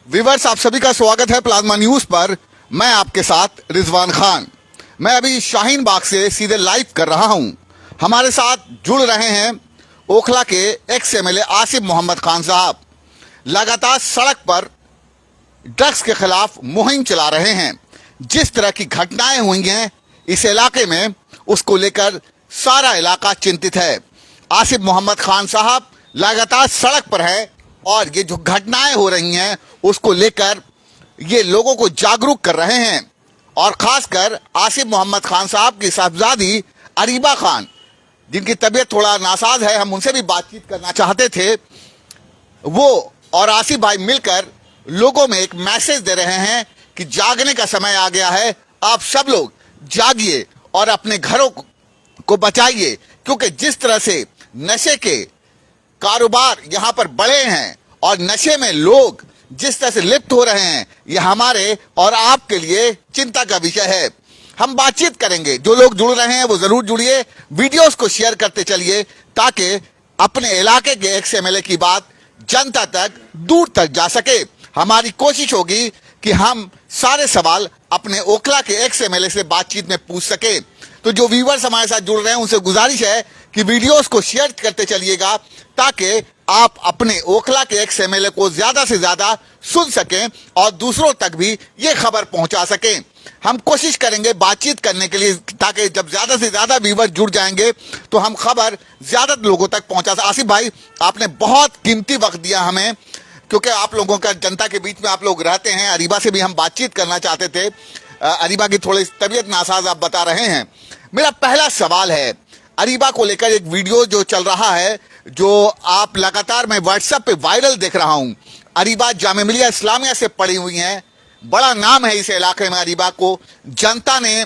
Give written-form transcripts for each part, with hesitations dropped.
Viewers, आप सभी का स्वागत है प्लाज्मा न्यूज पर। मैं आपके साथ रिजवान खान। मैं अभी शाहीन बाग से सीधे लाइव कर रहा हूं। हमारे साथ जुड़ रहे हैं ओखला के एक्स एमएलए आसिफ मोहम्मद खान साहब। लगातार सड़क पर ड्रग्स के खिलाफ मुहिम चला रहे हैं। जिस तरह की घटनाएं हुई हैं इस इलाके में, उसको लेकर सारा इलाका चिंतित है। आसिफ मोहम्मद खान साहब लगातार सड़क पर है और ये जो घटनाएं हो रही हैं उसको लेकर ये लोगों को जागरूक कर रहे हैं। और खासकर आसिफ मोहम्मद खान साहब की साहबजादी अरीबा खान, जिनकी तबीयत थोड़ा नासाज है, हम उनसे भी बातचीत करना चाहते थे। वो और आसिफ भाई मिलकर लोगों में एक मैसेज दे रहे हैं कि जागने का समय आ गया है। आप सब लोग जागिए और अपने घरों को बचाइए, क्योंकि जिस तरह से नशे के कारोबार यहां पर बढ़े हैं और नशे में लोग जिस तरह से लिप्त हो रहे हैं, यह हमारे और आपके लिए चिंता का विषय है। हम बातचीत करेंगे। जो लोग जुड़ रहे हैं वो जरूर जुड़िए, वीडियोस को शेयर करते चलिए ताकि अपने इलाके के एक्स एमएलए की बात जनता तक दूर तक जा सके। हमारी कोशिश होगी कि हम सारे सवाल अपने ओखला के एक्स एमएलए से बातचीत में पूछ सके। तो जो व्यूवर्स हमारे साथ जुड़ रहे हैं उनसे गुजारिश है कि वीडियोस को शेयर करते चलिएगा ताकि आप अपने ओखला के एक्स एमएलए को ज्यादा से ज्यादा सुन सकें और दूसरों तक भी ये खबर पहुंचा सकें। हम कोशिश करेंगे बातचीत करने के लिए, ताकि जब ज्यादा से ज्यादा व्यूवर्स जुड़ जाएंगे तो हम खबर ज्यादा लोगों तक पहुंचा सकें। आसिफ भाई, आपने बहुत कीमती वक्त दिया हमें, क्योंकि आप लोगों का जनता के बीच में आप लोग रहते हैं। अरीबा से भी हम बातचीत करना चाहते थे। अरीबा की थोड़ी तबीयत नासाज आप बता रहे हैं। मेरा पहला सवाल है, अरीबा को लेकर एक वीडियो जो चल रहा है, जो आप लगातार मैं व्हाट्सएप पे वायरल देख रहा हूं। अरीबा जामिया मिलिया इस्लामिया से पढ़ी हुई हैं, बड़ा नाम है इस इलाके में। अरीबा को जनता ने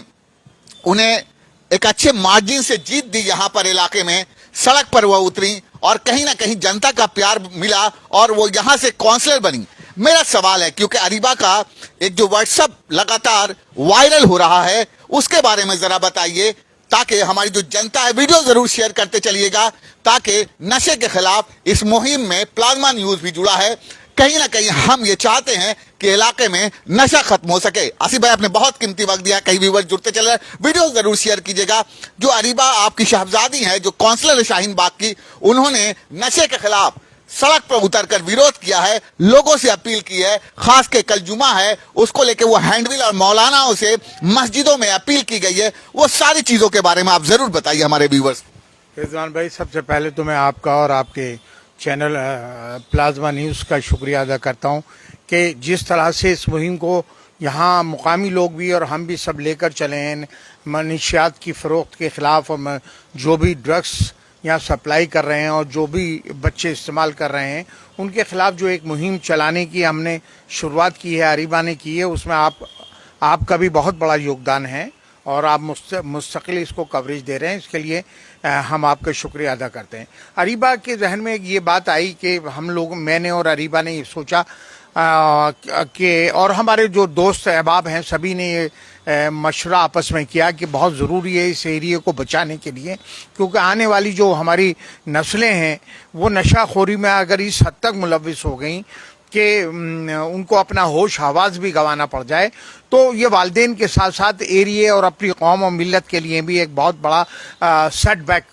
उन्हें एक अच्छे मार्जिन से जीत दी। यहां पर इलाके में सड़क पर वह उतरी और कहीं ना कहीं जनता का प्यार मिला और वो यहां से काउंसलर बनी। मेरा सवाल है, क्योंकि अरीबा का एक जो व्हाट्सएप लगातार वायरल हो रहा है उसके बारे में जरा बताइए, ताकि हमारी जो जनता है, वीडियो जरूर शेयर करते चलिएगा ताकि नशे के खिलाफ इस मुहिम में प्लाज्मा न्यूज भी जुड़ा है। कहीं ना कहीं हम ये चाहते हैं कि इलाके में नशा खत्म हो सके। आसिफ भाई, आपने बहुत कीमती वक्त दिया। कई व्यूअर्स जुड़ते चल रहे हैं, वीडियो जरूर शेयर कीजिएगा। जो अरीबा आपकी शहजादी है, जो काउंसलर है शाहीन बाग की, उन्होंने नशे के खिलाफ सड़क पर उतरकर विरोध किया है, लोगों से अपील की है। खास के कल जुमा है, उसको लेकर वो हैंडबिल और मौलानाओं से मस्जिदों में अपील की गई है। वो सारी चीजों के बारे में आप जरूर बताइए हमारे व्यूअर्स। रिजवान भाई, सबसे पहले तो मैं आपका और आपके चैनल प्लाज्मा न्यूज़ का शुक्रिया अदा करता हूं कि जिस तरह से इस मुहिम को यहाँ मुकामी लोग भी और हम भी सब लेकर चले हैं। मनशियात की फ़रोख्त के ख़िलाफ़ और जो भी ड्रग्स यहाँ सप्लाई कर रहे हैं और जो भी बच्चे इस्तेमाल कर रहे हैं, उनके ख़िलाफ़ जो एक मुहिम चलाने की हमने शुरुआत की है, अरीबा ने की है, उसमें आपका भी बहुत बड़ा योगदान है और आप मुस्तकिल इसको कवरेज दे रहे हैं। इसके लिए हम आपका शुक्रिया अदा करते हैं। अरीबा के जहन में ये बात आई कि हम लोग, मैंने और अरीबा ने ये सोचा कि, और हमारे जो दोस्त अहबाब हैं सभी ने ये मशवरा आपस में किया कि बहुत ज़रूरी है इस एरिए को बचाने के लिए, क्योंकि आने वाली जो हमारी नस्लें हैं वो नशाखोरी में अगर इस हद तक मुलविस हो गई कि उनको अपना होश हवास भी गंवाना पड़ जाए, तो ये वालिदैन के साथ साथ एरिए और अपनी कौम और मिल्लत के लिए भी एक बहुत बड़ा सेटबैक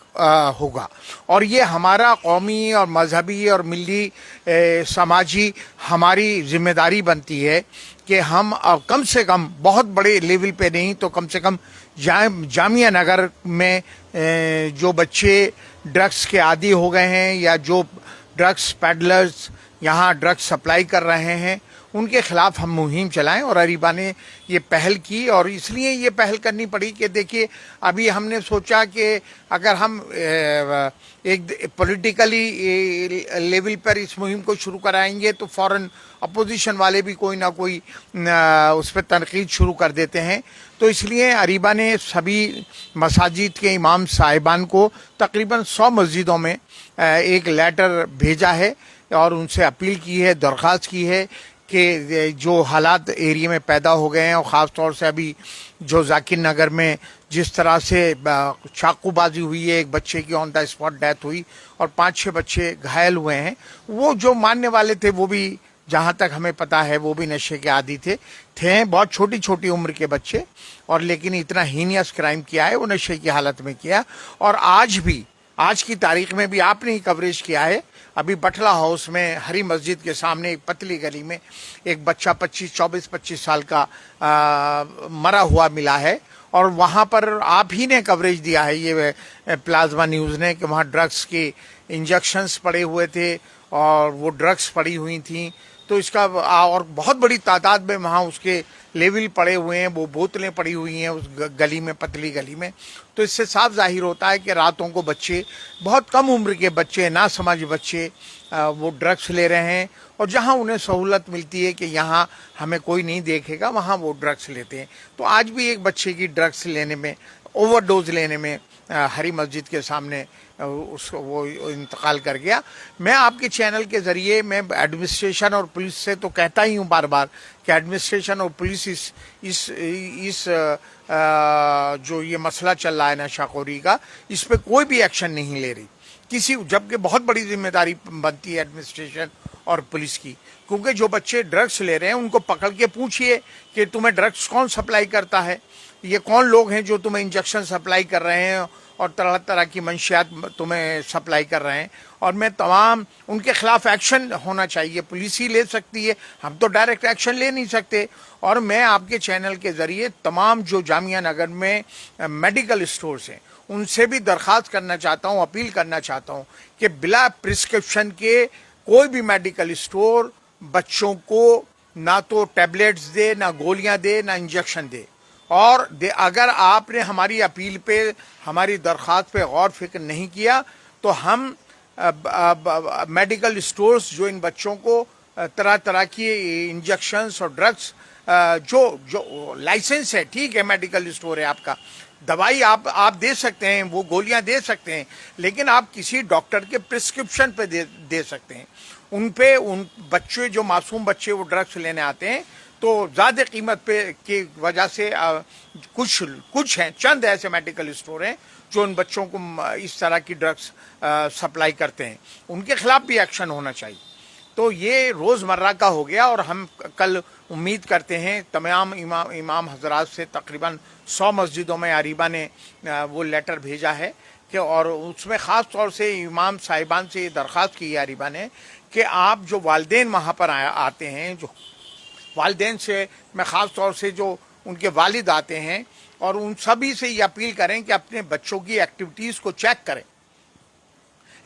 होगा। और ये हमारा कौमी और मजहबी और मिली समाजी हमारी जिम्मेदारी बनती है कि हम कम से कम, बहुत बड़े लेवल पे नहीं तो कम से कम जामिया नगर में जो बच्चे ड्रग्स के आदी हो गए हैं या जो ड्रग्स पैडलर्स यहाँ ड्रग्स सप्लाई कर रहे हैं, उनके खिलाफ हम मुहिम चलाएं। और अरीबा ने ये पहल की, और इसलिए ये पहल करनी पड़ी कि देखिए, अभी हमने सोचा कि अगर हम एक पॉलिटिकली लेवल पर इस मुहिम को शुरू कराएंगे तो फ़ौरन अपोजिशन वाले भी कोई ना कोई उस पर तनकीद शुरू कर देते हैं। तो इसलिए अरीबा ने सभी मसाजिद के इमाम साहिबान को तकरीबन 100 मस्जिदों में एक लेटर भेजा है और उनसे अपील की है, दरख्वास्त की है कि जो हालात एरिया में पैदा हो गए हैं, और ख़ास तौर से अभी जो जाकिर नगर में जिस तरह से चाकूबाजी हुई है, एक बच्चे की ऑन द स्पॉट डेथ हुई और 5-6 बच्चे घायल हुए हैं, वो जो मानने वाले थे वो भी जहाँ तक हमें पता है वो भी नशे के आदी थे बहुत छोटी छोटी उम्र के बच्चे, और लेकिन इतना हीनियस क्राइम किया है वो नशे की हालत में किया। और आज भी, आज की तारीख में भी आपने ही कवरेज किया है, अभी बटला हाउस में हरी मस्जिद के सामने एक पतली गली में एक बच्चा 24-25 साल का मरा हुआ मिला है, और वहाँ पर आप ही ने कवरेज दिया है, ये प्लाज्मा न्यूज़ ने, कि वहाँ ड्रग्स के इंजेक्शंस पड़े हुए थे और वो ड्रग्स पड़ी हुई थी। तो इसका और बहुत बड़ी तादाद में वहाँ उसके लेवल पड़े हुए हैं, वो बोतलें पड़ी हुई हैं उस गली में, पतली गली में। तो इससे साफ जाहिर होता है कि रातों को बच्चे, बहुत कम उम्र के बच्चे, नासमझ बच्चे वो ड्रग्स ले रहे हैं, और जहाँ उन्हें सहूलत मिलती है कि यहाँ हमें कोई नहीं देखेगा, वहाँ वो ड्रग्स लेते हैं। तो आज भी एक बच्चे की ड्रग्स लेने में, ओवरडोज लेने में हरी मस्जिद के सामने उसको वो इंतकाल कर गया। मैं आपके चैनल के ज़रिए मैं एडमिनिस्ट्रेशन और पुलिस से तो कहता ही हूँ बार बार कि एडमिनिस्ट्रेशन और पुलिस इस जो ये मसला चल रहा है नशाखोरी का, इस पे कोई भी एक्शन नहीं ले रही किसी, जबकि बहुत बड़ी जिम्मेदारी बनती है एडमिनिस्ट्रेशन और पुलिस की। क्योंकि जो बच्चे ड्रग्स ले रहे हैं उनको पकड़ के पूछिए कि तुम्हें ड्रग्स कौन सप्लाई करता है, ये कौन लोग हैं जो तुम्हें इंजेक्शन सप्लाई कर रहे हैं और तरह तरह की मंशियात तुम्हें सप्लाई कर रहे हैं। और मैं तमाम उनके खिलाफ एक्शन होना चाहिए, पुलिस ही ले सकती है, हम तो डायरेक्ट एक्शन ले नहीं सकते। और मैं आपके चैनल के ज़रिए तमाम जो जामिया नगर में मेडिकल स्टोर्स हैं उनसे भी दरख्वास्त करना चाहता हूँ, अपील करना चाहता हूँ कि बिला प्रिस्क्रिप्शन के कोई भी मेडिकल स्टोर बच्चों को ना तो टैबलेट्स दे, ना गोलियां दे, ना इंजेक्शन दे। और अगर आपने हमारी अपील पे, हमारी दरख्वास्त पे गौर फिक्र नहीं किया तो हम मेडिकल स्टोर्स जो इन बच्चों को तरह तरह की इंजेक्शंस और ड्रग्स जो लाइसेंस है, ठीक है मेडिकल स्टोर है आपका, दवाई आप दे सकते हैं, वो गोलियां दे सकते हैं, लेकिन आप किसी डॉक्टर के प्रिस्क्रिप्शन पे दे सकते हैं। उन बच्चे, जो मासूम बच्चे वो ड्रग्स लेने आते हैं, तो ज़्यादा कीमत पे की वजह से कुछ हैं, चंद ऐसे मेडिकल स्टोर हैं जो उन बच्चों को इस तरह की ड्रग्स सप्लाई करते हैं, उनके खिलाफ भी एक्शन होना चाहिए। तो ये रोज़मर्रा का हो गया, और हम कल उम्मीद करते हैं तमाम इमाम हजरात से, तकरीबन 100 मस्जिदों में अरीबा ने वो लेटर भेजा है कि, और उसमें ख़ास तौर से इमाम साहिबान से ये दरख्वास्त की है अरीबा ने कि आप जो वालिदैन वहाँ पर आते हैं, जो वालिदैन से मैं ख़ास तौर से जो उनके वालिद आते हैं, और उन सभी से ये अपील करें कि अपने बच्चों की एक्टिविटीज़ को चेक करें।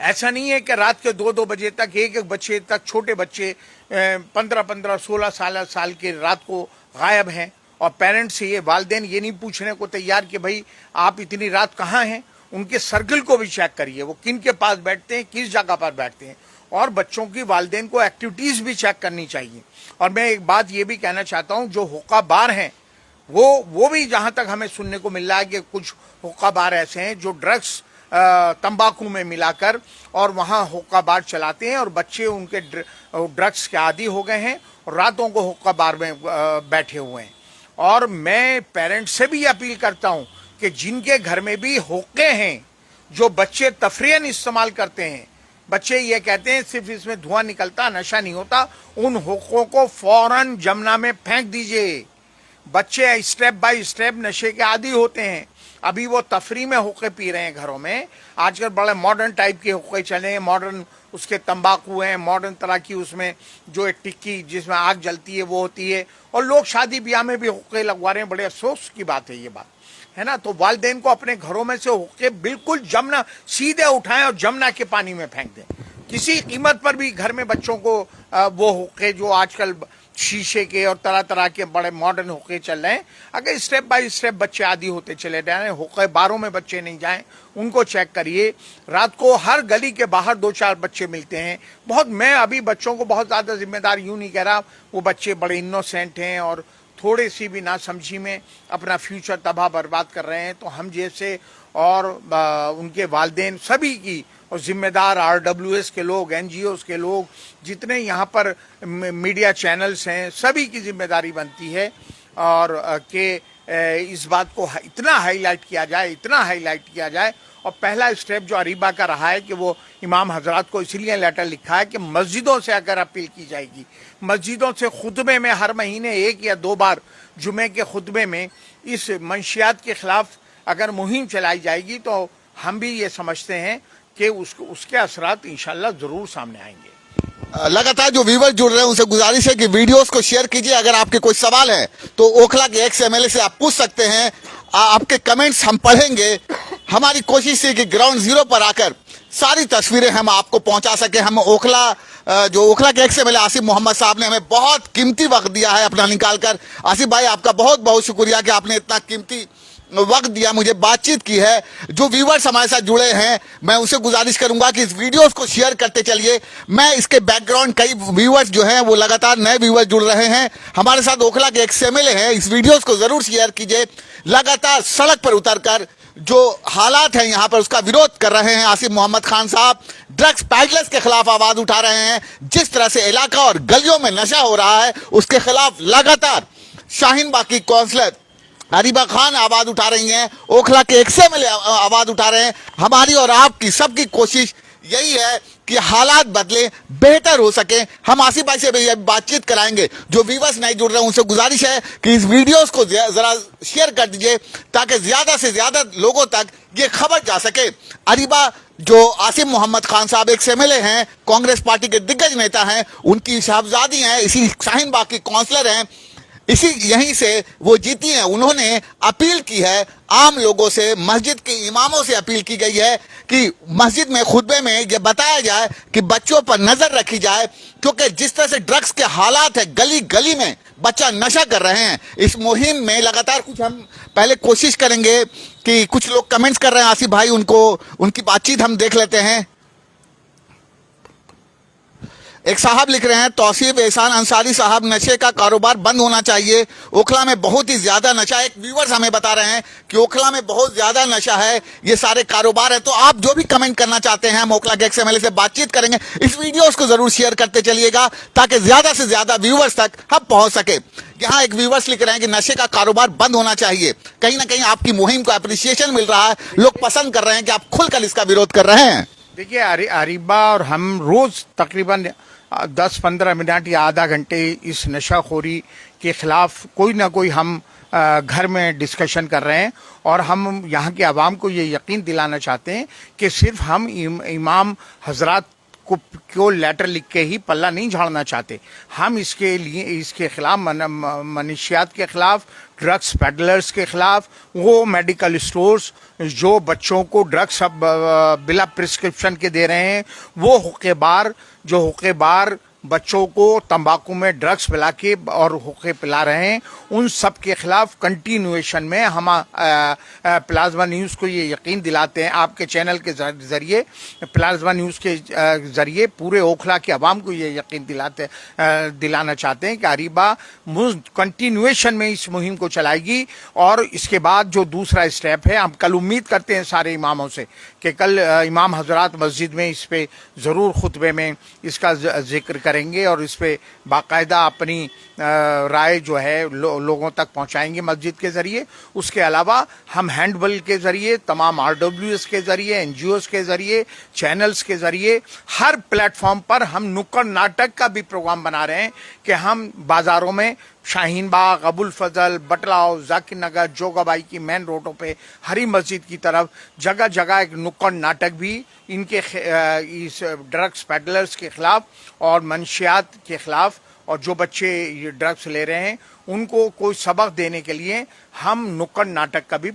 ऐसा नहीं है कि रात के 2-2 बजे तक एक बच्चे तक, छोटे बच्चे 15-15, 16 साल के रात को गायब हैं, और पेरेंट्स से, ये वालिदैन ये नहीं पूछने को तैयार कि भाई आप इतनी रात कहाँ हैं। उनके सर्कल को भी चेक करिए, वो किन के पास बैठते हैं, किस जगह पर बैठते हैं, और बच्चों की वालिदैन को एक्टिविटीज़ भी चेक करनी चाहिए। और मैं एक बात ये भी कहना चाहता हूँ, जो हुक्का बार हैं वो भी, जहाँ तक हमें सुनने को मिल रहा है कि कुछ हुक्का बार ऐसे हैं जो ड्रग्स तंबाकू में मिलाकर और वहाँ हुक्का बार चलाते हैं, और बच्चे उनके ड्रग्स के आदी हो गए हैं और रातों को हुक्का बार में बैठे हुए हैं। और मैं पेरेंट्स से भी अपील करता हूँ कि जिनके घर में भी हुक्के हैं, जो बच्चे तफरीहन इस्तेमाल करते हैं, बच्चे ये कहते हैं सिर्फ इसमें धुआं निकलता, नशा नहीं होता, उन हुक्कों को फौरन जमुना में फेंक दीजिए। बच्चे स्टेप बाय स्टेप नशे के आदी होते हैं। अभी वो तफरी में हुक्के पी रहे हैं घरों में, आजकल बड़े मॉडर्न टाइप के हुक्के चले हैं, मॉडर्न उसके तंबाकू हैं, मॉडर्न तरह की उसमें जो एक टिक्की जिसमें आग जलती है वो होती है, और लोग शादी ब्याह में भी हुक्के लगवा रहे हैं। बड़े अफसोस की बात है ये बात, है ना। तो वालिदैन को अपने घरों में से हुक्के बिल्कुल जमुना सीधे उठाएं और जमुना के पानी में फेंक दें। किसी कीमत पर भी घर में बच्चों को वो हुक्के जो आजकल शीशे के और तरह तरह के बड़े मॉडर्न हुक्के चल रहे हैं, अगर स्टेप बाय स्टेप बच्चे आदी होते चले जाएं, हुक्के बारों में बच्चे नहीं जाएं, उनको चेक करिए। रात को हर गली के बाहर 2-4 बच्चे मिलते हैं। बहुत, मैं अभी बच्चों को बहुत ज़्यादा जिम्मेदार यूँ नहीं कह रहा, वो बच्चे बड़े इनोसेंट हैं और थोड़ी सी भी नासमझी में अपना फ्यूचर तबाह बर्बाद कर रहे हैं। तो हम जैसे और उनके वालिदैन सभी की, और जिम्मेदार RWS के लोग, NGOs के लोग, जितने यहाँ पर मीडिया चैनल्स हैं, सभी की जिम्मेदारी बनती है और कि इस बात को इतना हाईलाइट किया जाए और पहला स्टेप जो अरीबा का रहा है कि वो इमाम हजरात को इसलिए लेटर लिखा है कि मस्जिदों से अगर अपील की जाएगी, मस्जिदों से खुतबे में हर महीने 1 या 2 बार जुमे के खुतबे में इस मंशियात के खिलाफ अगर मुहिम चलाई जाएगी तो हम भी ये समझते हैं कि उसके असरात इंशाल्लाह ज़रूर सामने आएंगे। लगातार जो व्यूवर जुड़ रहे हैं उनसे गुजारिश है कि वीडियोस को शेयर कीजिए। अगर आपके कोई सवाल है तो ओखला के एक्स एमएलए से आप पूछ सकते हैं। आपके कमेंट्स हम पढ़ेंगे। हमारी कोशिश है कि ग्राउंड जीरो पर आकर सारी तस्वीरें हम आपको पहुंचा सके। हम जो ओखला के एक्स एमएलए आसिफ मोहम्मद साहब ने हमें बहुत कीमती वक्त दिया है अपना निकाल कर। आसिफ भाई, आपका बहुत बहुत शुक्रिया कि आपने इतना कीमती वक्त दिया, मुझे बातचीत की है। जो व्यूवर्स हमारे साथ जुड़े हैं, मैं उनसे गुजारिश करूंगा कि इस वीडियोस को शेयर करते चलिए। मैं इसके बैकग्राउंड कई व्यूवर्स जो हैं वो लगातार नए व्यूवर्स जुड़ रहे हैं। हमारे साथ ओखला के एक्स एमएलए हैं, इस वीडियोस को जरूर शेयर कीजिए। लगातार सड़क पर उतरकर जो हालात हैं यहाँ पर उसका विरोध कर रहे हैं आसिफ मोहम्मद खान साहब। ड्रग्स पैडलर्स के खिलाफ आवाज उठा रहे हैं। जिस तरह से इलाका और गलियों में नशा हो रहा है उसके खिलाफ लगातार शाहीन बाग की काउंसलर अरीबा खान आवाज उठा रही हैं, ओखला के एक्स एमएलए आवाज उठा रहे हैं। हमारी और आपकी सबकी कोशिश यही है कि हालात बदले, बेहतर हो सके। हम आसिफ भाई से भी बातचीत कराएंगे। जो व्यूवर्स नहीं जुड़ रहे हैं उनसे गुजारिश है कि इस वीडियोस को जरा शेयर कर दीजिए ताकि ज्यादा से ज्यादा लोगों तक ये खबर जा सके। अरीबा जो आसिफ मोहम्मद खान साहब एक्स एमएलए हैं, कांग्रेस पार्टी के दिग्गज नेता हैं, उनकी साहबजादी हैं, इसी शाहीन बाग की काउंसलर हैं, इसी यहीं से वो जीती हैं। उन्होंने अपील की है आम लोगों से, मस्जिद के इमामों से अपील की गई है कि मस्जिद में खुतबे में ये बताया जाए कि बच्चों पर नजर रखी जाए, क्योंकि जिस तरह से ड्रग्स के हालात है, गली गली में बच्चा नशा कर रहे हैं। इस मुहिम में लगातार कुछ हम पहले कोशिश करेंगे कि कुछ लोग कमेंट्स कर रहे हैं आसिफ भाई, उनकी बातचीत हम देख लेते हैं। एक साहब लिख रहे हैं, तौसीफ एहसान अंसारी साहब, नशे का कारोबार बंद होना चाहिए। ओखला में बहुत ही ज्यादा नशा है। एक व्यूवर्स हमें बता रहे हैं कि ओखला में बहुत ज्यादा नशा है, ये सारे कारोबार है। तो आप जो भी कमेंट करना चाहते हैं, हम ओखला के एक्स एमएलए से बातचीत करेंगे। इस वीडियोस को जरूर शेयर करते चलिएगा ताकि ज्यादा से ज्यादा व्यूवर्स तक हम पहुंच सके। यहाँ एक व्यूवर्स लिख रहे हैं कि नशे का कारोबार बंद होना चाहिए। कहीं ना कहीं आपकी मुहिम को अप्रिसिएशन मिल रहा है, लोग पसंद कर रहे हैं कि आप खुलकर इसका विरोध कर रहे हैं। देखिए, अरीबा और हम रोज तकरीबन 10-15 मिनट या आधा घंटे इस नशाखोरी के खिलाफ कोई ना कोई हम घर में डिस्कशन कर रहे हैं। और हम यहाँ के आवाम को ये यकीन दिलाना चाहते हैं कि सिर्फ हम इमाम हजरात को लेटर लिख के ही पल्ला नहीं झाड़ना चाहते। हम इसके खिलाफ मनशियात के खिलाफ, ड्रग्स पेडलर्स के खिलाफ, वो मेडिकल स्टोर्स जो बच्चों को ड्रग्स बिला प्रिस्क्रिप्शन के दे रहे हैं, वो हुक्केबार बच्चों को तंबाकू में ड्रग्स पिला के और हुक्के पिला रहे हैं, उन सब के खिलाफ कंटिन्यूएशन में हम प्लाज्मा न्यूज़ को ये यकीन दिलाते हैं, आपके चैनल के जरिए, प्लाज्मा न्यूज़ के जरिए पूरे ओखला के अवाम को ये यकीन दिलाना चाहते हैं कि अरीबा कंटिन्यूएशन में इस मुहिम को चलाएगी। और इसके बाद जो दूसरा स्टेप है, हम कल उम्मीद करते हैं सारे इमामों से कि कल इमाम हजरात मस्जिद में इस पे ज़रूर खुतबे में इसका जिक्र करेंगे और इस पे बाकायदा अपनी राय जो है लोगों तक पहुंचाएंगे मस्जिद के जरिए। उसके अलावा हम हैंडबिल के जरिए, तमाम RWS के जरिए, NGOs के जरिए, चैनल्स के जरिए, हर प्लेटफॉर्म पर हम नुक्कड़ नाटक का भी प्रोग्राम बना रहे हैं कि हम बाजारों में, शाहीन बाग, अबुल फजल, बटलाव, जाकिर नगर, जोगाबाई की मेन रोडों पे, हरी मस्जिद की तरफ जगह जगह एक नुक्कड़ नाटक भी इनके इस ड्रग्स पेडलर्स के खिलाफ और मंशियात के खिलाफ, और जो बच्चे ये ड्रग्स ले रहे हैं उनको कोई सबक देने के लिए हम नुक्कड़ नाटक का भी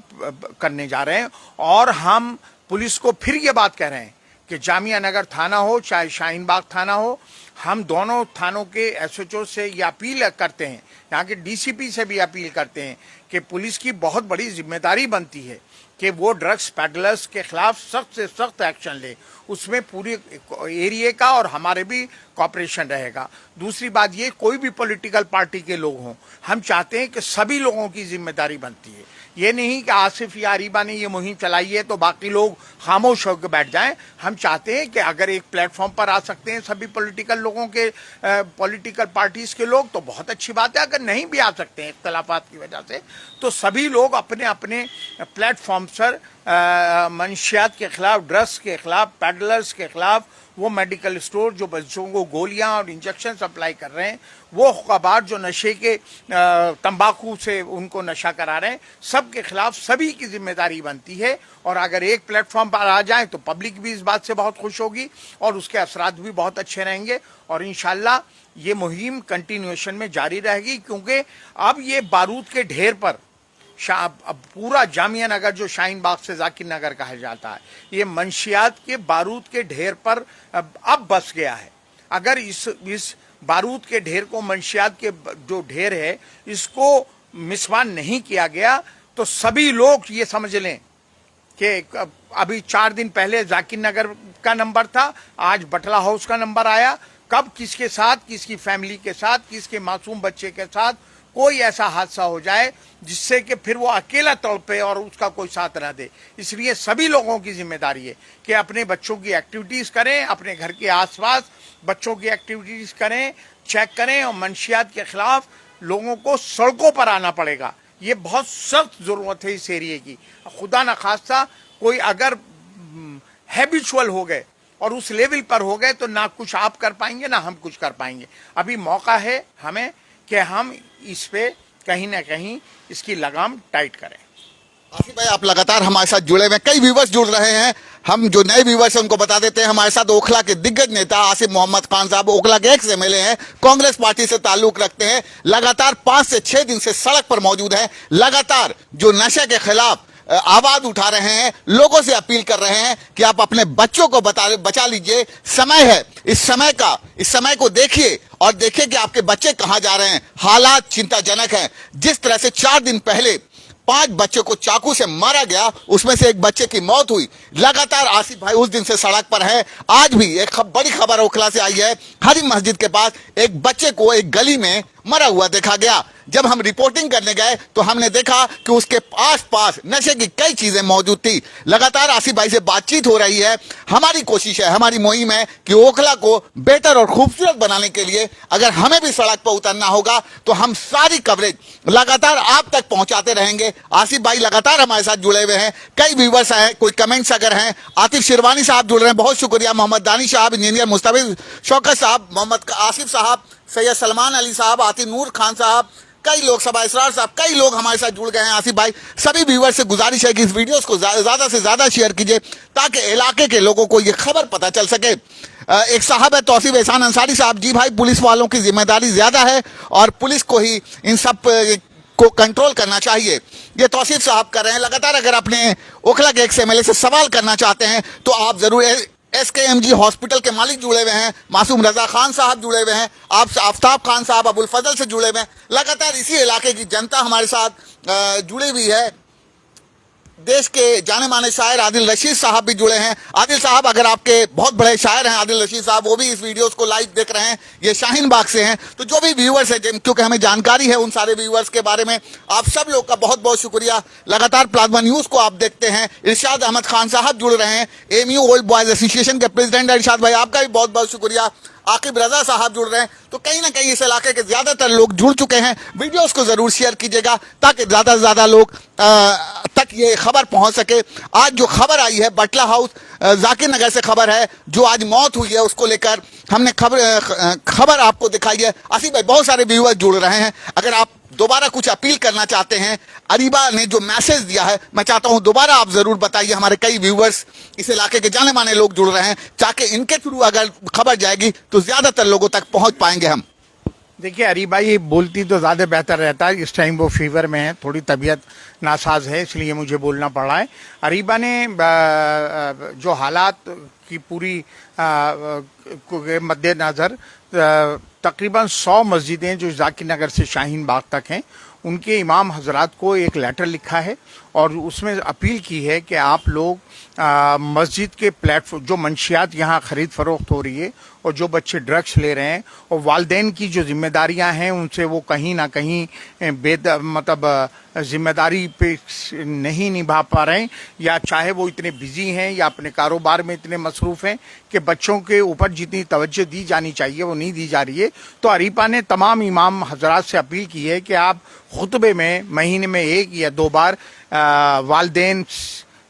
करने जा रहे हैं। और हम पुलिस को फिर ये बात कह रहे हैं कि जामिया नगर थाना हो चाहे शाहीन बाग थाना हो, हम दोनों थानों के SHO से ये अपील करते हैं, यहाँ के DCP से भी अपील करते हैं कि पुलिस की बहुत बड़ी जिम्मेदारी बनती है कि वो ड्रग्स पेडलर्स के खिलाफ सख्त से सख्त एक्शन ले। उसमें पूरी एरिया का और हमारे भी कॉपरेशन रहेगा। दूसरी बात ये, कोई भी पॉलिटिकल पार्टी के लोग हों, हम चाहते हैं कि सभी लोगों की जिम्मेदारी बनती है। ये नहीं कि आसिफ या अरीबा ने ये मुहिम चलाई है तो बाकी लोग खामोश होकर बैठ जाएं। हम चाहते हैं कि अगर एक प्लेटफॉर्म पर आ सकते हैं सभी पॉलिटिकल लोगों के, पॉलिटिकल पार्टीज के लोग, तो बहुत अच्छी बात है। अगर नहीं भी आ सकते हैं इख्तलाफात की वजह से, तो सभी लोग अपने अपने प्लेटफॉर्म पर मंशियात के खिलाफ, ड्रग्स के खिलाफ, पैडलर्स के खिलाफ, वो मेडिकल स्टोर जो बच्चों को गोलियां और इंजेक्शन सप्लाई कर रहे हैं, वो हुक्काबार जो नशे के तंबाकू से उनको नशा करा रहे हैं, सब के खिलाफ सभी की जिम्मेदारी बनती है। और अगर एक प्लेटफॉर्म पर आ जाए तो पब्लिक भी इस बात से बहुत खुश होगी और उसके असरात भी बहुत अच्छे रहेंगे और इंशाल्लाह ये मुहिम कंटिन्यूएशन में जारी रहेगी, क्योंकि अब ये बारूद के ढेर पर अब पूरा जामिया नगर जो शाहीन बाग से जाकिर नगर कहा जाता है, ये मंशियात के बारूद के ढेर पर अब बस गया है। अगर इस बारूद के ढेर को, मंशियात के जो ढेर है, इसको मिसवान नहीं किया गया तो सभी लोग ये समझ लें कि अभी 4 दिन पहले जाकिर नगर का नंबर था, आज बटला हाउस का नंबर आया। कब किसके साथ, किसकी फैमिली के साथ, किसके मासूम बच्चे के साथ कोई ऐसा हादसा हो जाए जिससे कि फिर वो अकेला तड़पे और उसका कोई साथ न दे। इसलिए सभी लोगों की जिम्मेदारी है कि अपने बच्चों की एक्टिविटीज करें, अपने घर के आसपास बच्चों की एक्टिविटीज करें, चेक करें और मंशियात के खिलाफ लोगों को सड़कों पर आना पड़ेगा। ये बहुत सख्त जरूरत है इस एरिए की। खुदा न खास्ता कोई अगर हैबिचुअल हो गए और उस लेवल पर हो गए तो ना कुछ आप कर पाएंगे ना हम कुछ कर पाएंगे। अभी मौका है हमें कि हम इस पे कहीं ना कहीं इसकी लगाम टाइट करें। आसिफ भाई, आप लगातार हमारे साथ जुड़े हुए, कई व्यूवर्स जुड़ रहे हैं। हम जो नए व्यूवर्स हैं उनको बता देते हैं, हमारे साथ ओखला के दिग्गज नेता आसिफ मोहम्मद खान साहब, ओखला के एक्स एमएलए हैं, कांग्रेस पार्टी से ताल्लुक रखते हैं, लगातार 5 से 6 दिन से सड़क पर मौजूद हैं, लगातार जो नशे के खिलाफ आवाज उठा रहे हैं, लोगों से अपील कर रहे हैं कि आप अपने बच्चों को बचा लीजिए। समय है, इस समय को देखिए और देखिए कि आपके बच्चे कहां जा रहे हैं। हालात चिंताजनक हैं। जिस तरह से 4 दिन पहले 5 बच्चों को चाकू से मारा गया, उसमें से एक बच्चे की मौत हुई। लगातार आसिफ भाई उस दिन से सड़क पर है। आज भी एक बड़ी खबर ओखला से आई है, हरी मस्जिद के पास एक बच्चे को एक गली में मरा हुआ देखा गया। जब हम रिपोर्टिंग करने गए तो हमने देखा कि उसके आस-पास नशे की कई चीजें मौजूद थी। लगातार आसिफ भाई से बातचीत हो रही है। हमारी कोशिश है, हमारी मुहिम है कि ओखला को बेहतर और खूबसूरत बनाने के लिए अगर हमें भी सड़क पर उतरना होगा तो हम सारी कवरेज लगातार आप तक पहुंचाते रहेंगे। आसिफ भाई लगातार हमारे साथ जुड़े हुए हैं। कई व्यूवर्स हैं, कोई कमेंट्स अगर हैं, आतिफ शिरवानी साहब जुड़ रहे हैं, बहुत शुक्रिया। मोहम्मद दानिश साहब, इंजीनियर मुस्तफिज शौकत साहब, मोहम्मद आसिफ साहब, सैयद सलमान अली साहब, आतिफ नूर खान साहब, कई लोग, सबा इसरार साहब, कई लोग हमारे साथ जुड़ गए हैं। आसिफ भाई, सभी व्यूअर्स से गुजारिश है कि इस वीडियोस को ज्यादा से ज्यादा शेयर कीजिए ताकि इलाके के लोगों को ये खबर पता चल सके। एक साहब है तौसीफ एहसान अंसारी साहब, जी भाई पुलिस वालों की जिम्मेदारी ज्यादा है और पुलिस को ही इन सब को कंट्रोल करना चाहिए, ये तौसीफ साहब कर रहे हैं। लगातार अगर अपने ओखला के एक्स एमएलए से सवाल करना चाहते हैं तो आप जरूर SKMG हॉस्पिटल के मालिक जुड़े हुए हैं, मासूम रजा खान साहब जुड़े हुए हैं, आप आफ्ताब खान साहब अबुल फजल से जुड़े हुए हैं। लगातार इसी इलाके की जनता हमारे साथ जुड़ी हुई है। देश के जाने माने शायर आदिल रशीद साहब भी जुड़े हैं। आदिल साहब, अगर आपके बहुत बड़े शायर हैं आदिल रशीद साहब, वो भी इस वीडियोस को लाइव देख रहे हैं, ये शाहीन बाग से हैं, तो जो भी व्यूअर्स हैं, क्योंकि हमें जानकारी है उन सारे व्यूअर्स के बारे में, आप सब लोग का बहुत बहुत शुक्रिया। लगातार प्लाज्मा न्यूज को आप देखते हैं। इरशाद अहमद खान साहब जुड़ रहे हैं, AMU ओल्ड बॉयज एसोसिएशन के प्रेसिडेंट। इरशाद भाई, आपका भी बहुत बहुत शुक्रिया। आकिब रजा साहब जुड़ रहे हैं। तो कहीं ना कहीं इस इलाके के ज्यादातर लोग जुड़ चुके हैं। वीडियोस को जरूर शेयर कीजिएगा ताकि ज्यादा से ज्यादा लोग तक ये खबर पहुंच सके। आज जो खबर आई है बटला हाउस जाकिर नगर से खबर है, जो आज मौत हुई है उसको लेकर हमने खबर आपको दिखाई है। आसिफ भाई, बहुत सारे व्यूअर्स जुड़ रहे हैं। अगर आप दोबारा कुछ अपील करना चाहते हैं, अरीबा ने जो मैसेज दिया है, मैं चाहता हूं दोबारा आप जरूर बताइए। हमारे कई व्यूअर्स इस इलाके के जाने माने लोग जुड़ रहे हैं, ताकि इनके थ्रू अगर खबर जाएगी तो ज्यादातर लोगों तक पहुंच पाएंगे हम। देखिए अरीबा ये बोलती तो ज़्यादा बेहतर रहता है, इस टाइम वो फीवर में है, थोड़ी तबीयत नासाज है, इसलिए मुझे बोलना पड़ रहा है। अरीबा ने जो हालात की पूरी के मद्देनज़र तकरीबन 100 मस्जिदें जो जाकिर नगर से शाहीन बाग तक हैं, उनके इमाम हजरात को एक लेटर लिखा है और उसमें अपील की है कि आप लोग मस्जिद के प्लेटफॉर्म, जो मंशियात यहाँ ख़रीद फरोख्त हो रही है और जो बच्चे ड्रग्स ले रहे हैं और वालदेन की जो जिम्मेदारियाँ हैं उनसे वो कहीं ना कहीं जिम्मेदारी पे नहीं निभा पा रहे हैं, या चाहे वो इतने बिजी हैं या अपने कारोबार में इतने मसरूफ़ हैं कि बच्चों के ऊपर जितनी तवज्जो दी जानी चाहिए वो नहीं दी जा रही है। तो अरीबा ने तमाम इमाम हजरात से अपील की है कि आप खुतबे में महीने में 1 या 2 बार वालदेन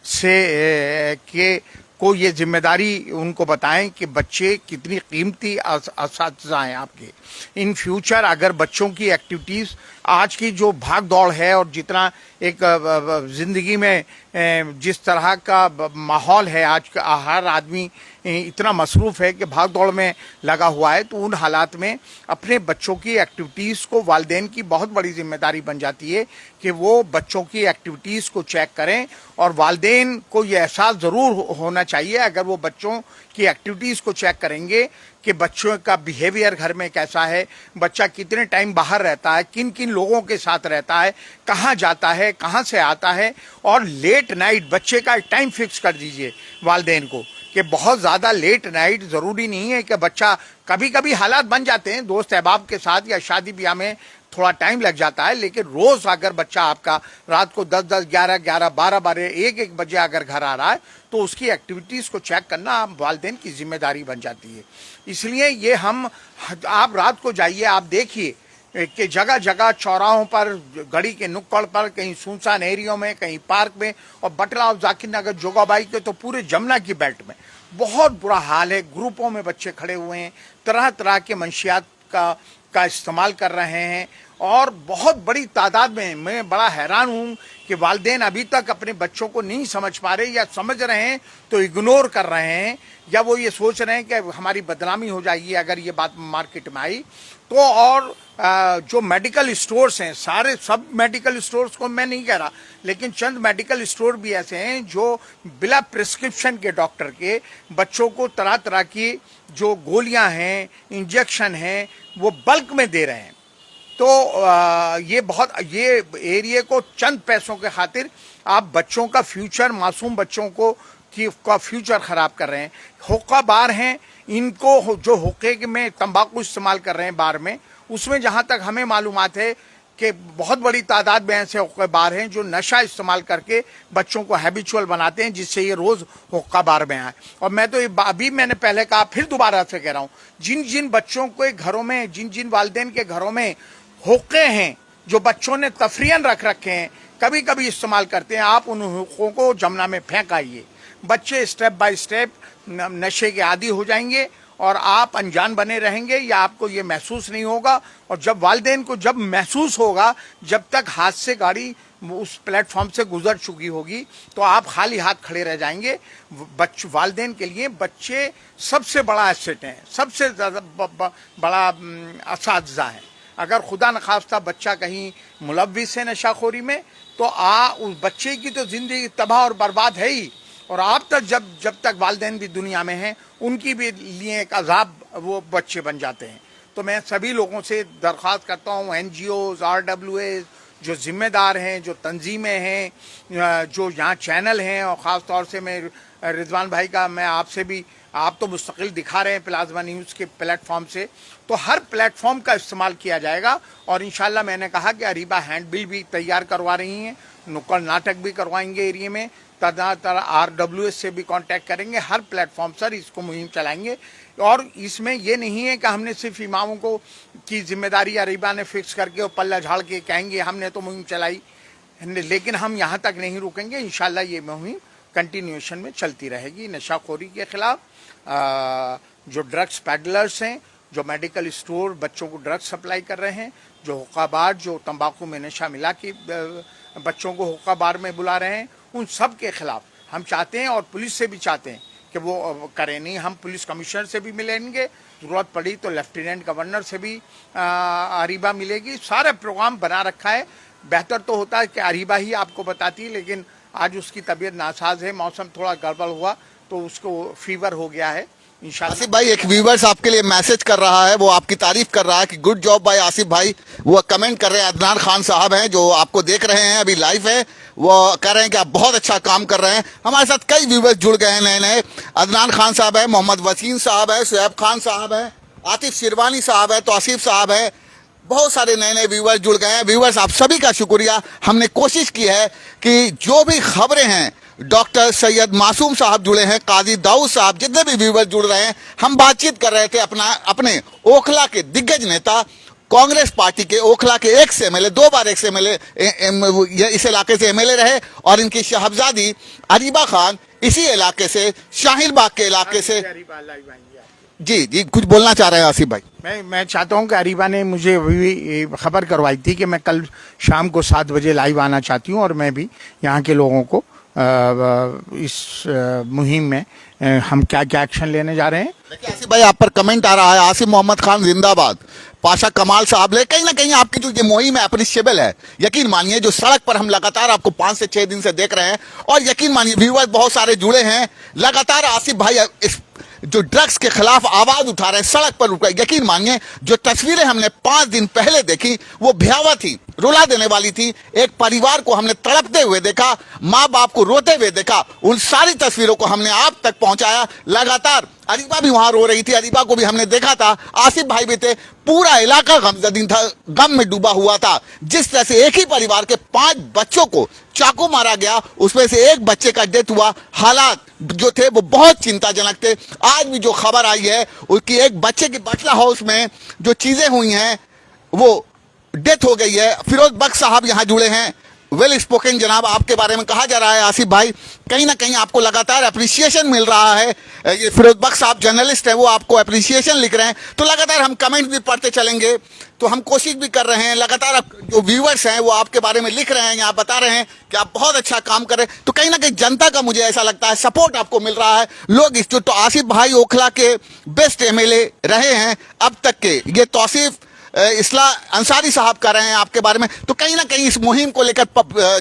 से को ये जिम्मेदारी उनको बताएं कि बच्चे कितनी कीमती असातिज़ा हैं आपके। इन फ्यूचर अगर बच्चों की एक्टिविटीज़, आज की जो भाग दौड़ है और जितना एक ज़िंदगी में जिस तरह का माहौल है, आज का हर आदमी इतना मसरूफ़ है कि भाग दौड़ में लगा हुआ है, तो उन हालात में अपने बच्चों की एक्टिविटीज़ को वालिदैन की बहुत बड़ी जिम्मेदारी बन जाती है कि वो बच्चों की एक्टिविटीज़ को चेक करें। और वालिदैन को ये एहसास ज़रूर होना चाहिए, अगर वो बच्चों की एक्टिविटीज़ को चेक करेंगे कि बच्चों का बिहेवियर घर में कैसा है, बच्चा कितने टाइम बाहर रहता है, किन किन लोगों के साथ रहता है, कहाँ जाता है, कहाँ से आता है। और लेट नाइट बच्चे का एक टाइम फिक्स कर दीजिए वालिदैन को कि बहुत ज़्यादा लेट नाइट ज़रूरी नहीं है कि बच्चा, कभी कभी हालात बन जाते हैं दोस्त अहबाब के साथ या शादी ब्याह में थोड़ा टाइम लग जाता है, लेकिन रोज़ अगर बच्चा आपका रात को 10-10, 11-11, 12-12, 1-1 बजे अगर घर आ रहा है तो उसकी एक्टिविटीज़ को चेक करना वालिदैन की जिम्मेदारी बन जाती है। इसलिए ये आप रात को जाइए, आप देखिए कि जगह जगह चौराहों पर, गड़ी के नुक्कड़ पर, कहीं सुनसान एरियो में, कहीं पार्क में, और बटला और जाकिर नगर जोगाबाई के तो पूरे जमुना की बेल्ट में बहुत बुरा हाल है। ग्रुपों में बच्चे खड़े हुए हैं, तरह तरह के मंशियात का इस्तेमाल कर रहे हैं और बहुत बड़ी तादाद में। मैं बड़ा हैरान हूँ कि वालिदैन अभी तक अपने बच्चों को नहीं समझ पा रहे, या समझ रहे हैं तो इग्नोर कर रहे हैं, या वो ये सोच रहे हैं कि हमारी बदनामी हो जाएगी अगर ये बात मार्केट में आई तो। और जो मेडिकल स्टोर्स हैं, सारे सब मेडिकल स्टोर्स को मैं नहीं कह रहा, लेकिन चंद मेडिकल स्टोर भी ऐसे हैं जो बिना प्रिस्क्रिप्शन के डॉक्टर के बच्चों को तरह तरह की जो गोलियां हैं, इंजेक्शन हैं, वो बल्क में दे रहे हैं। तो ये एरिया को चंद पैसों के खातिर आप बच्चों का फ्यूचर, मासूम बच्चों का फ्यूचर खराब कर रहे हैं। हुक्का बार हैं, इनको जो हुक्के में तंबाकू इस्तेमाल कर रहे हैं बार में, उसमें जहां तक हमें मालूमात है कि बहुत बड़ी तादाद में ऐसे हुक्का बार हैं जो नशा इस्तेमाल करके बच्चों को हैबिचुअल बनाते हैं, जिससे ये रोज हुक्का बार में आए। और मैं तो अभी मैंने पहले कहा, फिर दोबारा से कह रहा हूँ, जिन जिन बच्चों के घरों में, जिन जिन वालिदैन के घरों में हुक्के हैं जो बच्चों ने तफरीयन रख रखे हैं, कभी कभी इस्तेमाल करते हैं, आप उन हुक्कों को जमुना में फेंक आइए। बच्चे स्टेप बाय स्टेप नशे के आदी हो जाएंगे और आप अनजान बने रहेंगे, या आपको ये महसूस नहीं होगा। और जब वालिदैन को जब महसूस होगा, जब तक हाथ से गाड़ी उस प्लेटफॉर्म से गुजर चुकी होगी, तो आप खाली हाथ खड़े रह जाएंगे। वालिदैन के लिए बच्चे सबसे बड़ा एसेट हैं, सबसे ज़्यादा बड़ा असातिज़ा है। अगर खुदा न खास्ता बच्चा कहीं मुलव्विस है नशाखोरी में, तो उस बच्चे की तो ज़िंदगी तबाह और बर्बाद है ही, और आप तक जब तक वालिदैन भी दुनिया में हैं, उनकी भी लिए एक अजाब वो बच्चे बन जाते हैं। तो मैं सभी लोगों से दरख्वास्त करता हूँ, NGOs, RWAs, जो जिम्मेदार हैं, जो तंजीमें हैं, जो यहाँ चैनल हैं, और ख़ास तौर से मैं रिजवान भाई का, मैं आपसे भी, आप तो मुस्तकिल दिखा रहे हैं प्लाज्मा न्यूज़ के प्लेटफॉर्म से, तो हर प्लेटफॉर्म का इस्तेमाल किया जाएगा। और इंशाल्लाह मैंने कहा कि अरीबा हैंडबिल भी तैयार करवा रही हैं, नुक्कड़ नाटक भी करवाएंगे एरिया में, तरह RWS से भी कांटेक्ट करेंगे, हर प्लेटफॉर्म पर इसको मुहिम चलाएंगे। और इसमें ये नहीं है कि हमने सिर्फ इमामों को की जिम्मेदारी अरीबा ने फिक्स करके और पल्ला झाड़ के कहेंगे हमने तो मुहिम चलाई, लेकिन हम यहाँ तक नहीं रुकेंगे। इंशाल्लाह ये मुहिम कंटिन्यूएशन में चलती रहेगी नशाखोरी के खिलाफ। जो ड्रग्स पैडलर्स हैं, जो मेडिकल स्टोर बच्चों को ड्रग्स सप्लाई कर रहे हैं, जो हुक्का बार, जो तंबाकू में नशा मिला के बच्चों को हुक्का बार में बुला रहे हैं, उन सब के खिलाफ हम चाहते हैं, और पुलिस से भी चाहते हैं कि वो करें। नहीं, हम पुलिस कमिश्नर से भी मिलेंगे, ज़रूरत पड़ी तो लेफ्टिनेंट गवर्नर से भी अरीबा मिलेगी। सारा प्रोग्राम बना रखा है। बेहतर तो होता है कि अरीबा ही आपको बताती है, लेकिन आज उसकी तबीयत नासाज है, मौसम थोड़ा गड़बड़ हुआ तो उसको फीवर हो गया है। आसिफ भाई, एक व्यूवर्स आपके लिए मैसेज कर रहा है, वो आपकी तारीफ कर रहा है कि गुड जॉब भाई आसिफ भाई। वो कमेंट कर रहे हैं, अदनान खान साहब हैं जो आपको देख रहे हैं, अभी लाइव है, वो कह रहे हैं कि आप बहुत अच्छा काम कर रहे हैं। हमारे साथ कई व्यूवर्स जुड़ गए हैं नए नए। अदनान खान साहब है, मोहम्मद वसीम साहब है, शुएब खान साहब है, आतिफ शिरवानी साहब है, तौसीफ साहब है, बहुत सारे नए नए व्यूवर्स जुड़ गए हैं। व्यूवर्स आप सभी का शुक्रिया। हमने कोशिश की है कि जो भी खबरें हैं, डॉक्टर सैयद मासूम साहब जुड़े हैं, काजी दाऊद साहब, जितने भी व्यूवर्स जुड़ रहे हैं, हम बातचीत कर रहे थे अपने ओखला के दिग्गज नेता कांग्रेस पार्टी के ओखला के एक्स एमएलए, 2 बार एक्स एमएलए इस इलाके से एमएलए रहे, और इनकी शहजादी अरीबा खान इसी इलाके से, शाहीन बाग के इलाके से। जी जी, कुछ बोलना चाह रहे हैं आसिफ भाई? मैं चाहता हूं कि अरीबा ने मुझे अभी खबर करवाई थी कि मैं कल शाम को 7 बजे लाइव आना चाहती हूं, और मैं भी यहाँ के लोगों को इस मुहिम में हम क्या क्या एक्शन लेने जा रहे हैं। देखिए आसिफ भाई, आप पर कमेंट आ रहा है, आसिफ मोहम्मद खान जिंदाबाद, पाशा कमाल साहब ले, कहीं ना कहीं आपकी जो ये मुहिम है अप्रिशिएबल है। यकीन मानिए, जो सड़क पर हम लगातार आपको 5 से 6 दिन से देख रहे हैं, और यकीन मानिए व्यूअर्स बहुत सारे जुड़े हैं, लगातार आसिफ भाई इस जो ड्रग्स के खिलाफ आवाज उठा रहे हैं, सड़क पर रुक। यकीन मानिए, जो तस्वीरें हमने 5 दिन पहले देखी वो भयावह थी, रुला देने वाली थी। एक परिवार को हमने तड़पते हुए देखा, माँ बाप को रोते हुए देखा, उन सारी तस्वीरों को हमने आप तक पहुंचाया। लगातार अरीबा भी वहां रो रही थी, अरीबा को भी हमने देखा था, आसिफ भाई भी थे, पूरा इलाका गमजदीन था, गम में डूबा हुआ था। जिस तरह से एक ही परिवार के 5 बच्चों को चाकू मारा गया, उसमें से एक बच्चे का डेथ हुआ, हालात जो थे वो बहुत चिंताजनक थे। आज भी जो खबर आई है उसकी, एक बच्चे की बटला हाउस में जो चीजें हुई हैं वो डेथ हो गई है। फिरोज बख्श साहब यहाँ जुड़े हैं, वेल स्पोकन जनाब, आपके बारे में कहा जा रहा है आसिफ भाई, कहीं ना कहीं आपको लगातार अप्रिसिएशन मिल रहा है। ये फिरोज बख्श साहब जर्नलिस्ट है, वो आपको अप्रिसिएशन लिख रहे हैं, तो लगातार हम कमेंट भी पढ़ते चलेंगे। तो हम कोशिश भी कर रहे हैं, लगातार जो व्यूअर्स हैं वो आपके बारे में लिख रहे हैं, यहाँ बता रहे हैं कि आप बहुत अच्छा काम कर रहे हैं। तो कहीं ना कहीं जनता का, मुझे ऐसा लगता है, सपोर्ट आपको मिल रहा है। लोग इस तो आसिफ भाई ओखला के बेस्ट एमएलए रहे हैं अब तक के, ये तौसीफ इसला अंसारी साहब कर रहे हैं आपके बारे में। तो कहीं ना कहीं इस मुहिम को लेकर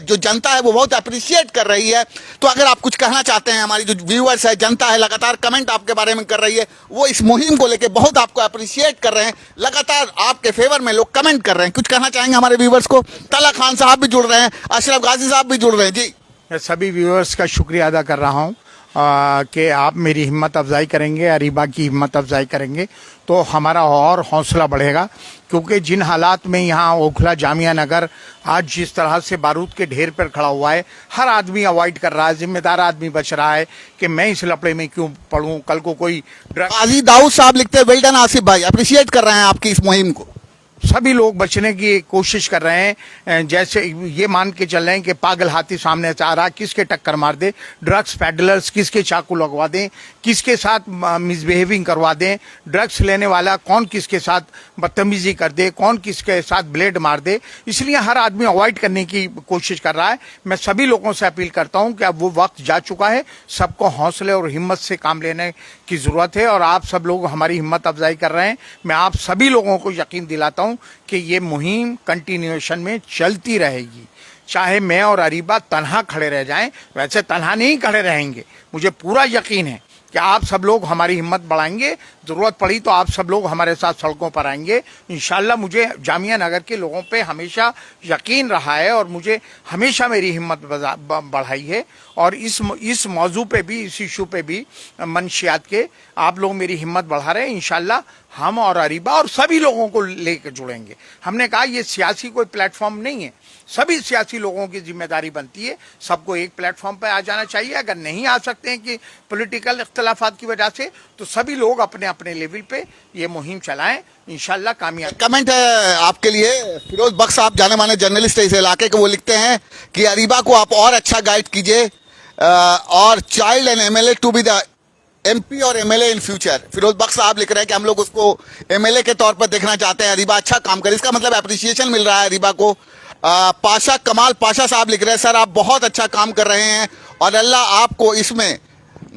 जो जनता है वो बहुत अप्रिशिएट कर रही है। तो अगर आप कुछ कहना चाहते हैं, हमारी जो व्यूअर्स है, जनता है, लगातार कमेंट आपके बारे में कर रही है, वो इस मुहिम को लेकर बहुत आपको अप्रिशिएट कर रहे हैं, लगातार आपके फेवर में लोग कमेंट कर रहे हैं। कुछ कहना चाहेंगे हमारे व्यूअर्स को? तला खान साहब भी जुड़ रहे हैं, अशरफ गाजी साहब भी जुड़ रहे हैं। जी, मैं सभी व्यूअर्स का शुक्रिया अदा कर रहा हूँ कि आप मेरी हिम्मत अफजाई करेंगे, अरीबा की हिम्मत अफजाई करेंगे, तो हमारा और हौसला बढ़ेगा। क्योंकि जिन हालात में यहाँ ओखला जामिया नगर आज जिस तरह से बारूद के ढेर पर खड़ा हुआ है, हर आदमी अवॉइड कर रहा है, जिम्मेदार आदमी बच रहा है कि मैं इस लपड़े में क्यों पड़ूं, कल को कोई गाजी दाऊद साहब लिखते हैं, वेल डन आसिफ भाई, अप्रिशिएट कर रहे हैं आपकी इस मुहिम को। सभी लोग बचने की कोशिश कर रहे हैं। जैसे ये मान के चल रहे हैं कि पागल हाथी सामने से आ रहा, किसके टक्कर मार दे, ड्रग्स पेडलर्स किसके चाकू लगवा दें, किसके साथ मिसबिहेविंग करवा दें, ड्रग्स लेने वाला कौन किसके साथ बदतमीजी कर दे, कौन किसके साथ ब्लेड मार दे। इसलिए हर आदमी अवॉइड करने की कोशिश कर रहा है। मैं सभी लोगों से अपील करता हूं कि अब वो वक्त जा चुका है, सबको हौसले और हिम्मत से काम लेने की जरूरत है, और आप सब लोग हमारी हिम्मत अफजाई कर रहे हैं। मैं आप सभी लोगों को यकीन दिलाता हूं कि ये मुहिम कंटिन्यूएशन में चलती रहेगी, चाहे मैं और अरीबा तन्हा खड़े रह जाएं, वैसे तन्हा नहीं खड़े रहेंगे। मुझे पूरा यकीन है कि आप सब लोग हमारी हिम्मत बढ़ाएंगे, जरूरत पड़ी तो आप सब लोग हमारे साथ सड़कों पर आएंगे इंशाल्लाह। मुझे जामिया नगर के लोगों पे हमेशा यकीन रहा है, और मुझे हमेशा मेरी हिम्मत बढ़ाई है, और इस मौजू पे भी, इस इशू पे भी, मनशियात के आप लोग मेरी हिम्मत बढ़ा रहे हैं। इंशाल्लाह हम और अरीबा और सभी लोगों को लेकर जुड़ेंगे। हमने कहा ये सियासी कोई प्लेटफॉर्म नहीं है, सभी सियासी लोगों की जिम्मेदारी बनती है, सबको एक प्लेटफॉर्म पर आ जाना चाहिए। अगर नहीं आ सकते हैं कि पॉलिटिकल इख्तलाफात की वजह से, तो सभी लोग अपने अपने लेवल पे ये मुहिम चलाएं, इंशाल्लाह कामयाब। कमेंट है आपके लिए, फिरोज बख्श साहब जाने माने जर्नलिस्ट है इस इलाके के, वो लिखते हैं कि अरीबा को आप और अच्छा गाइड कीजिए, और child and MLA to be the MP और MLA in future. Firoz Bakhsh sahab लिख रहे हैं कि हम लोग उसको एमएलए के तौर पर देखना चाहते हैं, अरीबा अच्छा काम करे, इसका मतलब अप्रिसिएशन मिल रहा है अरीबा को। पाशा कमाल पाशा साहब लिख रहे हैं, सर आप बहुत अच्छा काम कर रहे हैं और अल्लाह आपको इसमें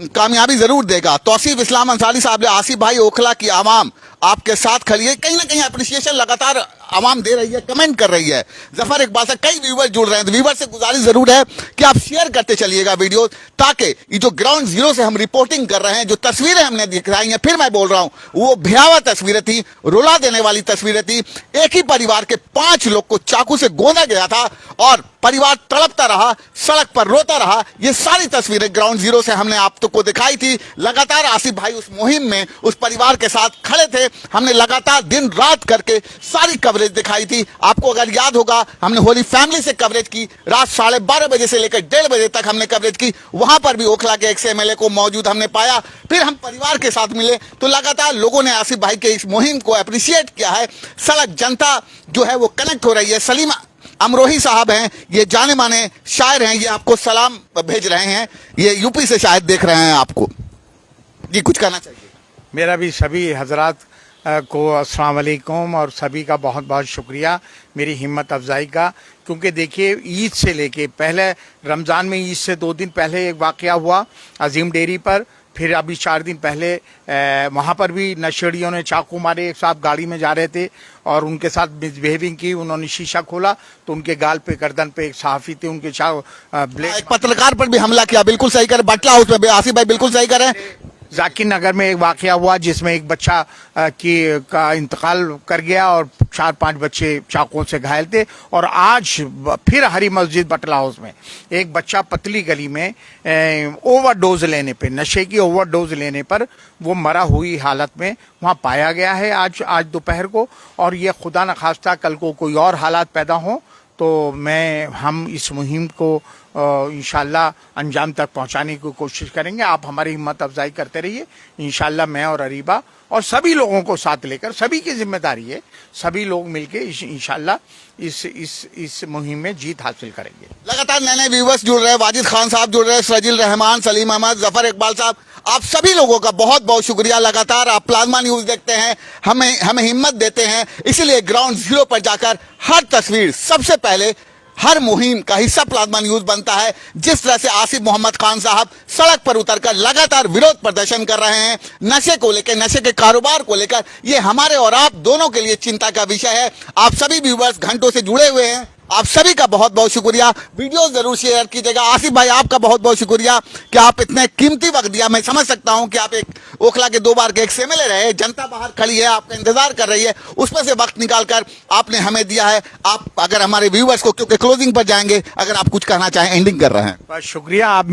कामयाबी जरूर देगा। तौसीफ इस्लाम अंसारी साहब ने, आसिफ भाई ओखला की आवाम आपके साथ खड़ी है, कहीं ना कहीं अप्रिसिएशन लगातार आवाम दे रही है, कमेंट कर रही है। जफर इकबाल से कई व्यूवर जुड़ रहे हैं, तो व्यूवर से गुजारिश जरूर है कि आप शेयर करते चलिएगा वीडियो, ताकि ये जो ग्राउंड जीरो से हम रिपोर्टिंग कर रहे हैं, जो तस्वीरें हमने दिखाई हैं, फिर मैं बोल रहा हूं, वो भयावह तस्वीरें थी, रुला देने वाली तस्वीरें थी। एक ही परिवार के 5 लोग को चाकू से गोदा गया था और परिवार तड़पता रहा, सड़क पर रोता रहा। ये सारी तस्वीरें ग्राउंड जीरो से हमने आप को दिखाई थी। लगातार आसिफ भाई उस मुहिम में उस परिवार के साथ खड़े थे, हमने लगातार दिन रात करके सारी कवरेज कवरेज दिखाई थी। आपको अगर याद होगा, हमने होली फैमिली से कवरेज की, रात 12:30 बजे से लेकर 1:30 बजे तक हमने कवरेज की। वहां पर भी ओखला के एक्स एमएलए को मौजूद हमने पाया। फिर हम परिवार के साथ मिले तो लगातार लोगों ने आसिफ भाई के इस मुहिम को अप्रिशिएट किया है। सड़क जनता जो है वो कनेक्ट हो रही है। सलीमा अमरोही साहब हैं, ये जाने माने शायर हैं, ये आपको सलाम भेज रहे हैं। ये यूपी से शायद देख रहे हैं आपको जी, कुछ कहना चाहिए। मेरा भी सभी हजरात को अस्सलाम वालेकुम और सभी का बहुत बहुत शुक्रिया मेरी हिम्मत अफजाई का। क्योंकि देखिए, ईद से लेके पहले रमज़ान में ईद से 2 दिन पहले एक वाक़या हुआ अजीम डेयरी पर, फिर अभी 4 दिन पहले वहाँ पर भी नशेड़ियों ने चाकू मारे। एक साहब गाड़ी में जा रहे थे और उनके साथ मिसबिहेविंग की, उन्होंने शीशा खोला तो उनके गाल पे गर्दन पे एक सहाफ़ी थे, उनके एक पत्रकार पर भी हमला किया। बिल्कुल सही कर, बटला हाउस में आसिफ भाई बिल्कुल सही कर रहे हैं। जाकिर नगर में एक वाक़या हुआ जिसमें एक बच्चा का इंतकाल कर गया और 4-5 बच्चे चाकुओं से घायल थे। और आज फिर हरी मस्जिद बटला हाउस में एक बच्चा पतली गली में ओवरडोज लेने पे, नशे की ओवरडोज लेने पर वो मरा हुई हालत में वहाँ पाया गया है आज दोपहर को। और ये खुदा न खास्ता कल को कोई और हालात पैदा हों तो हम इस मुहिम को इंशाल्लाह अंजाम तक पहुंचाने की कोशिश करेंगे। आप हमारी हिम्मत अफजाई करते रहिए। इंशाल्लाह मैं और अरीबा और सभी लोगों को साथ लेकर, सभी की जिम्मेदारी है, सभी लोग मिलके इंशाल्लाह इस मुहिम में जीत हासिल करेंगे। लगातार नए नए व्यूवर्स जुड़ रहे हैं। वाजिद खान साहब जुड़ रहे हैं, सजील रहमान, सलीम अहमद, जफर इकबाल साहब, आप सभी लोगों का बहुत बहुत शुक्रिया। लगातार आप प्लाज्मा न्यूज देखते हैं, हमें हिम्मत देते हैं। इसीलिए ग्राउंड जीरो पर जाकर हर तस्वीर सबसे पहले, हर मुहिम का हिस्सा प्लाज्मा न्यूज बनता है। जिस तरह से आसिफ मोहम्मद खान साहब सड़क पर उतरकर लगातार विरोध प्रदर्शन कर रहे हैं नशे को लेकर, नशे के कारोबार को लेकर, ये हमारे और आप दोनों के लिए चिंता का विषय है। आप सभी व्यूवर्स घंटों से जुड़े हुए हैं, आप सभी का बहुत बहुत शुक्रिया। वीडियो जरूर शेयर कीजिएगा। आसिफ भाई आपका बहुत बहुत शुक्रिया कि आप इतने कीमती वक्त दिया। मैं समझ सकता हूं कि आप एक ओखला के 2 बार के एक्स एमएलए रहे, जनता बाहर खड़ी है, आपका इंतजार कर रही है, उसमें से वक्त निकालकर आपने हमें दिया है। आप अगर हमारे व्यूवर्स को, क्योंकि क्लोजिंग पर जाएंगे, अगर आप कुछ कहना चाहें, एंडिंग कर रहे हैं। बस शुक्रिया आप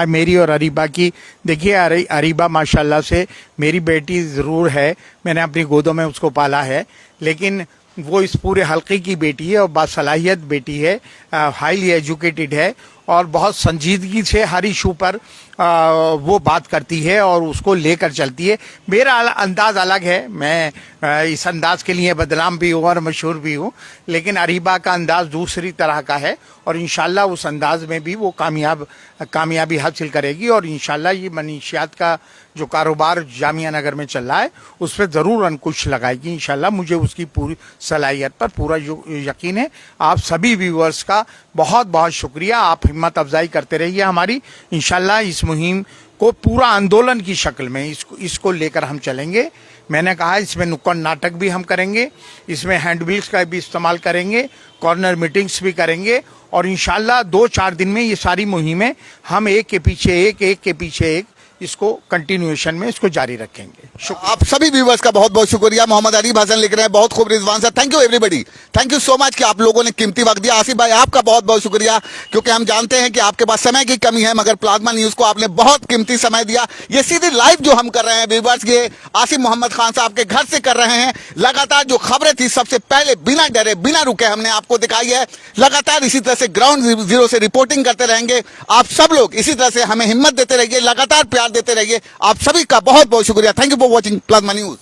मेरी और अरीबा की। देखिए अरीबा माशाल्लाह से मेरी बेटी ज़रूर है, मैंने अपनी गोदों में उसको पाला है, लेकिन वो इस पूरे हल्के की बेटी है और बासलाहियत बेटी है, हाईली एजुकेटेड है और बहुत संजीदगी से हर इशू पर वो बात करती है और उसको लेकर चलती है। मेरा अंदाज अलग है, मैं इस अंदाज के लिए बदनाम भी हूँ और मशहूर भी हूँ, लेकिन अरीबा का अंदाज दूसरी तरह का है और इंशाल्लाह उस अंदाज में भी वो कामयाबी हासिल करेगी। और इंशाल्लाह ये मनीशियात का जो कारोबार जामिया नगर में चल रहा है उस पर ज़रूर अंकुश लगाएगी इंशाल्लाह। मुझे उसकी पूरी सलाहियत पर पूरा यकीन है। आप सभी व्यूअर्स का बहुत बहुत शुक्रिया। आप हिम्मत अफजाई करते रहिए हमारी। इंशाल्लाह इस मुहिम को पूरा आंदोलन की शक्ल में इसको लेकर हम चलेंगे। मैंने कहा इसमें नुक्कड़ नाटक भी हम करेंगे, इसमें हैंडबिल्स का भी इस्तेमाल करेंगे, कॉर्नर मीटिंग्स भी करेंगे और इंशाल्लाह 2-4 दिन में ये सारी मुहिमें हम एक के पीछे एक इसको कंटिन्यूएशन में इसको जारी रखेंगे। आप सभी व्यूवर्स का बहुत बहुत शुक्रिया। मोहम्मद अरीब हसन लिख रहे हैं, बहुत खूब Rizwan sir, thank you everybody, thank you so much कि आप लोगों ने कीमती वक्त दिया। आसिफ भाई आपका बहुत बहुत शुक्रिया, क्योंकि हम जानते हैं कि आपके पास समय की कमी है, मगर प्लाज्मा न्यूज को आपने बहुत कीमती समय दिया। ये सीधी लाइव जो हम कर रहे हैं व्यूवर्स, ये आसिफ मोहम्मद खान साहब के घर से कर रहे हैं। लगातार जो खबरें थी सबसे पहले बिना डरे बिना रुके हमने आपको दिखाई है। लगातार इसी तरह से ग्राउंड जीरो से रिपोर्टिंग करते रहेंगे। आप सब लोग इसी तरह से हमें हिम्मत देते रहिए, लगातार प्यार देते रहिए। आप सभी का बहुत बहुत शुक्रिया। Thank you for watching plasma news.